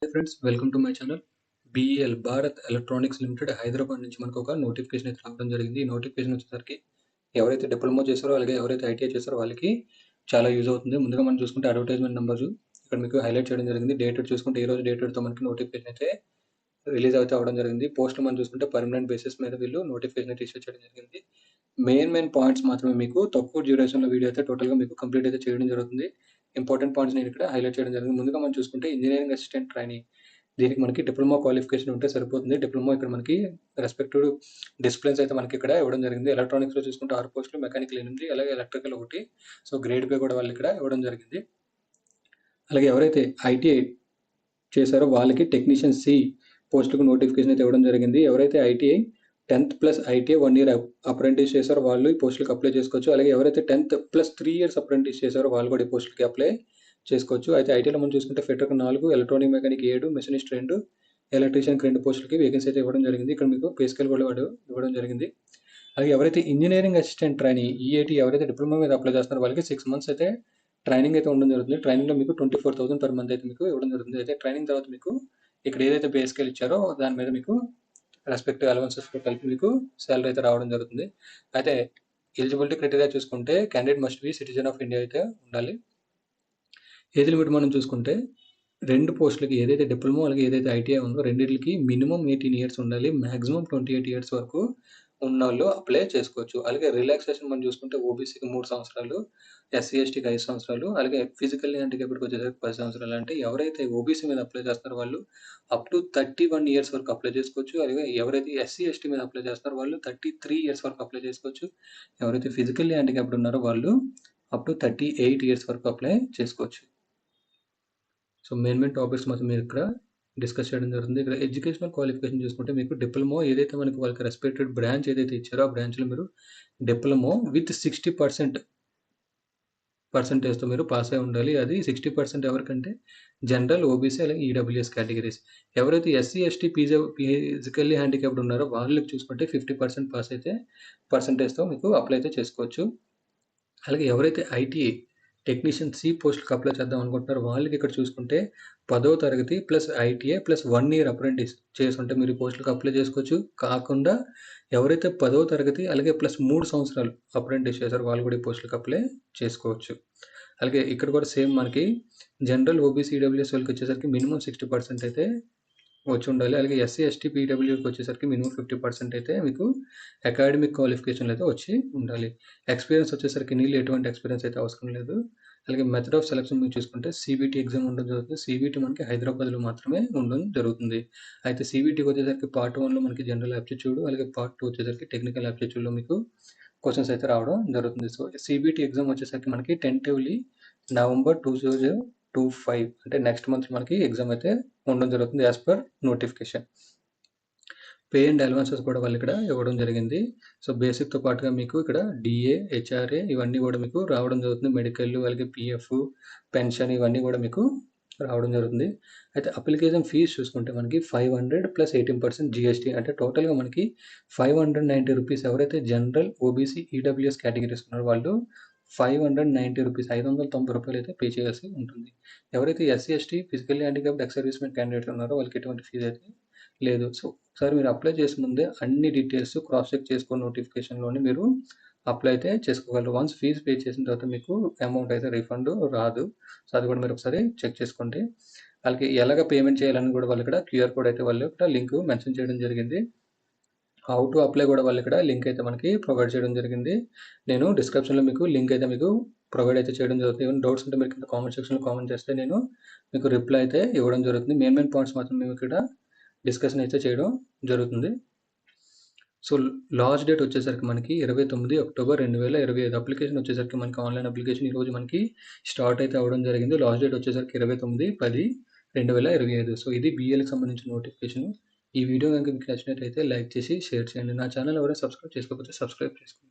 Hi friends, welcome to my channel. BEL Bharat electronics limited Hyderabad నుంచి మనకు ఒక నోటిఫికేషన్ అయితే రావడం జరిగింది. ఈ నోటిఫికేషన్ వచ్చేసరికి ఎవరైతే డిప్లొమా చేశారో, అలాగే ఎవరైతే ఐటీఐ చేశారో వాళ్ళకి చాలా యూజ్ అవుతుంది. ముందుగా మనం చూసుకుంటే అడ్వర్టైజ్మెంట్ నెంబర్ ఇక్కడ మీకు హైలైట్ చేయడం జరిగింది. డేటెడ్ చూసుకుంటే ఈ రోజు డేటెడ్తో మనకి నోటిఫికేషన్ అయితే రిలీజ్ అయితే అవ్వడం జరిగింది. పోస్ట్ మనం చూసుకుంటే పర్మనెంట్ బేసిస్ మీద వీళ్ళు నోటిఫికేషన్ అయితే ఇష్యూ చేయడం జరిగింది. మెయిన్ పాయింట్స్ మాత్రమే మీకు తక్కువ డ్యూరేషన్లో వీడియో అయితే టోటల్గా మీకు కంప్లీట్ అయితే చేయడం జరుగుతుంది. ఇంపార్టెంట్ పాయింట్స్ నేను ఇక్కడ హైలైట్ చేయడం జరిగింది. ముందుగా మనం చూసుకుంటే ఇంజనీరింగ్ అసిస్టెంట్ ట్రైనింగ్, దీనికి మనకి డిప్లొమా క్వాలిఫికేషన్ ఉంటే సరిపోతుంది. డిప్లొమా ఇక్కడ మనకి రెస్పెక్టివ్ డిసిప్లిన్స్ అయితే మనకి ఇక్కడ ఇవ్వడం జరిగింది. ఎలక్ట్రానిక్స్లో చూసుకుంటే 6 పోస్టులు, మెకానికల్ 8, అలాగే ఎలక్ట్రికల్ 1. సో గ్రేడ్ పే కూడా వాళ్ళు ఇక్కడ ఇవ్వడం జరిగింది. అలాగే ఎవరైతే ఐటీఐ చేశారో వాళ్ళకి టెక్నీషియన్ సి పోస్టులకు నోటిఫికేషన్ అయితే ఇవ్వడం జరిగింది. ఎవరైతే ITI 10th plus ITI 1 year apprentice చేశారో వాళ్ళు ఈ పోస్టులకు అప్లై చేసుకోవచ్చు. అలాగే ఎవరైతే 10th ప్లస్ 3 ఇయర్స్ అప్రెంటిస్ చేశారో వాళ్ళు కూడా ఈ పోస్టులకి అప్లై చేసుకోవచ్చు. అయితే ఐటీలో మనం చూసుకుంటే ఫిట్టర్కి 4, ఎలక్ట్రానిక్ మెకానిక్ 7, మెషినిస్ట్ 2, ఎలక్ట్రీషియన్కి 2 పోస్టులకి వేకెన్సీ అయితే ఇవ్వడం జరిగింది. ఇక్కడ మీకు పే స్కేల్ కూడా ఇవ్వడం జరిగింది. అలాగే ఎవరైతే ఇంజనీరింగ్ అసిస్టెంట్ ట్రైనింగ్ ఈఐటీ ఎవరైతే డిప్లొమా మీద అప్లై చేస్తున్నారో వాళ్ళకి 6 months అయితే ట్రైనింగ్ అయితే ఉండడం జరుగుతుంది. ట్రైనింగ్లో మీకు 24,000 per month అయితే మీకు ఇవ్వడం జరుగుతుంది. అయితే ట్రైనింగ్ తర్వాత మీకు ఇక్కడ ఏదైతే పే స్కేల్ ఇచ్చారో దాని మీద మీకు రెస్పెక్టివ్ అలవెన్సెస్తో కలిపి మీకు శాలరీ అయితే రావడం జరుగుతుంది. అయితే ఎలిజిబిలిటీ క్రైటీరియా చూసుకుంటే candidate must be citizen of India అయితే ఉండాలి. ఏజ్ లిమిట్ మనం చూసుకుంటే 2 పోస్టులకి ఏదైతే డిప్లొమా అలాగే ఏదైతే ఐటీఐ ఉందో రెండింటికి మినిమం 18 years ఉండాలి. మాక్సిమం 28 years వరకు ఉన్నోళ్ళు అప్లై చేసుకోవచ్చు. అలాగే రిలాక్సేషన్ మనం చూసుకుంటే ఓబీసీకి 3 సంవత్సరాలు, ఎస్సీ ఎస్టీకి 5 సంవత్సరాలు, అలాగే ఫిజికల్లీ హ్యాండిక్యాప్డ్కి వచ్చేసరికి 10 సంవత్సరాలు. అంటే ఎవరైతే ఓబీసీ మీద అప్లై చేస్తారో వాళ్ళు అప్ టు 31 years వరకు అప్లై చేసుకోవచ్చు. అలాగే ఎవరైతే ఎస్సీ ఎస్టీ మీద అప్లై చేస్తారో వాళ్ళు 33 years వరకు అప్లై చేసుకోవచ్చు. ఎవరైతే ఫిజికల్లీ హ్యాండిక్యాప్డ్ ఉన్నారో వాళ్ళు అప్ టు 38 years వరకు అప్లై చేసుకోవచ్చు. సో మెయిన్ టాపిక్స్ మాత్రం మీరు ఇక్కడ డిస్కస్ చేయడం జరుగుతుంది. ఇక్కడ ఎడ్యుకేషనల్ క్వాలిఫికేషన్ చూసుకుంటే మీకు డిప్లొమా ఏదైతే మనకి వాళ్ళకి రెస్పెక్టెడ్ బ్రాంచ్ ఏదైతే ఇచ్చారో ఆ బ్రాంచ్లో మీరు డిప్లొమా విత్ 60% పర్సెంటేజ్తో మీరు పాస్ అయి ఉండాలి. అది 60% ఎవరికంటే జనరల్, ఓబీసీ అలాగే ఈడబ్ల్యూఎస్ కేటగిరీస్. ఎవరైతే ఎస్సీ ఎస్టీ ఫిజికల్లీ హ్యాండిక్యాప్డ్ ఉన్నారో వాళ్ళకి చూసుకుంటే 50% పాస్ అయితే పర్సెంటేజ్తో మీకు అప్లై అయితే చేసుకోవచ్చు. అలాగే ఎవరైతే ఐటీఐ టెక్నీషియన్ సి పోస్టులకు అప్లై చేద్దాం అనుకుంటున్నారు వాళ్ళకి ఇక్కడ చూసుకుంటే 10వ తరగతి plus ITI plus 1 year apprentice చేసుంటే మీరు ఈ పోస్టులకు అప్లై చేసుకోవచ్చు. కాకుండా ఎవరైతే 10వ తరగతి అలాగే ప్లస్ 3 సంవత్సరాలు అప్రెంటిస్ చేశారో వాళ్ళు కూడా ఈ పోస్టులకు అప్లై చేసుకోవచ్చు. అలాగే ఇక్కడ కూడా సేమ్ మనకి జనరల్, ఓబీసీ, ఈడబ్ల్యూఎస్ వాళ్ళకి వచ్చేసరికి మినిమం 60% అయితే వచ్చి ఉండాలి. అలాగే ఎస్సీ ఎస్టీ పీడబ్ల్యూకి వచ్చేసరికి మినిమం 50% అయితే మీకు అకాడమిక్ క్వాలిఫికేషన్లు అయితే వచ్చి ఉండాలి. ఎక్స్పీరియన్స్ వచ్చేసరికి ఎటువంటి ఎక్స్పీరియన్స్ అయితే అవసరం లేదు. అలాగే మెథడ్ ఆఫ్ సెలక్షన్ మీరు చూసుకుంటే సిబిటీ ఎగ్జామ్ ఉండడం జరుగుతుంది. సిబిటీ మనకి హైదరాబాద్లో మాత్రమే ఉండడం జరుగుతుంది. అయితే సిబిటీకి వచ్చేసరికి పార్ట్ 1లో మనకి జనరల్ యాప్టిట్యూడ్, అలాగే పార్ట్ 2 వచ్చేసరికి టెక్నికల్ యాప్టిట్యూడ్లో మీకు క్వశ్చన్స్ అయితే రావడం జరుగుతుంది. సో సిబిటీ ఎగ్జామ్ వచ్చేసరికి మనకి టెంటివ్లీ November 2025 అంటే నెక్స్ట్ మంత్ మనకి ఎగ్జామ్ అయితే ఉండడం జరుగుతుంది as per notification. Pay and allowances కూడా వాళ్ళు ఇక్కడ ఇవ్వడం జరిగింది. సో బేసిక్తో పాటుగా మీకు ఇక్కడ డిఏ, హెచ్ఆర్ఏ ఇవన్నీ కూడా మీకు రావడం జరుగుతుంది. మెడికల్ అలాగే పిఎఫ్, పెన్షన్ ఇవన్నీ కూడా మీకు రావడం జరుగుతుంది. అయితే అప్లికేషన్ ఫీజు చూసుకుంటే మనకి 500 ప్లస్ 18% జిఎస్టీ, అంటే టోటల్గా మనకి 590 రూపీస్. ఎవరైతే జనరల్, ఓబీసీ, ఈడబ్ల్యూఎస్ కేటగిరీస్ ఉన్నారో వాళ్ళు 590 రూపీస్, 590 రూపాయలు అయితే పే చేయాల్సి ఉంటుంది. ఎవరైతే SC ST physically handicapped ex servicemen candidates ఉన్నారో వాళ్ళకి ఎటువంటి ఫీజు అయితే లేదు. సో ఒకసారి మీరు అప్లై చేసే ముందే అన్ని డీటెయిల్స్ క్రాస్ చెక్ చేసుకొని నోటిఫికేషన్లోని మీరు అప్లై అయితే చేసుకోగలరు. వన్స్ ఫీజు పే చేసిన తర్వాత మీకు అమౌంట్ అయితే రీఫండ్ రాదు. సో అది కూడా మీరు ఒకసారి చెక్ చేసుకోండి. వాళ్ళకి ఎలాగ పేమెంట్ చేయాలని కూడా వాళ్ళు ఇక్కడ క్యూఆర్ కోడ్ అయితే వాళ్ళు ఇక్కడ లింక్ మెన్షన్ చేయడం జరిగింది. హౌ టు అప్లై కూడా వాళ్ళు ఇక్కడ లింక్ అయితే మనకి ప్రొవైడ్ చేయడం జరిగింది. నేను డిస్క్రిప్షన్లో మీకు లింక్ అయితే మీకు ప్రొవైడ్ అయితే చేయడం జరుగుతుంది. ఏమైనా డౌట్స్ ఉంటే మీరు కింద కామెంట్ సెక్షన్లో కామెంట్ చేస్తే నేను మీకు రిప్లై అయితే ఇవ్వడం జరుగుతుంది. మెయిన్ పాయింట్స్ మాత్రం మేము ఇక్కడ డిస్కషన్ అయితే చేయడం జరుగుతుంది. సో లాస్ట్ డేట్ వచ్చేసరికి మనకి 29 October 2025. అప్లికేషన్ వచ్చేసరికి మనకి ఆన్లైన్ అప్లికేషన్ ఈరోజు మనకి స్టార్ట్ అయితే అవ్వడం జరిగింది. లాస్ట్ డేట్ వచ్చేసరికి 29/10/2025. సో ఇది బీఎల్కి సంబంధించిన నోటిఫికేషన్. ఈ వీడియో కనుక మీకు నచ్చినట్లయితే లైక్ చేసి షేర్ చేయండి. నా ఛానల్ ఎవరైనా సబ్స్క్రైబ్ చేసుకోకపోతే సబ్స్క్రైబ్ చేసుకోండి.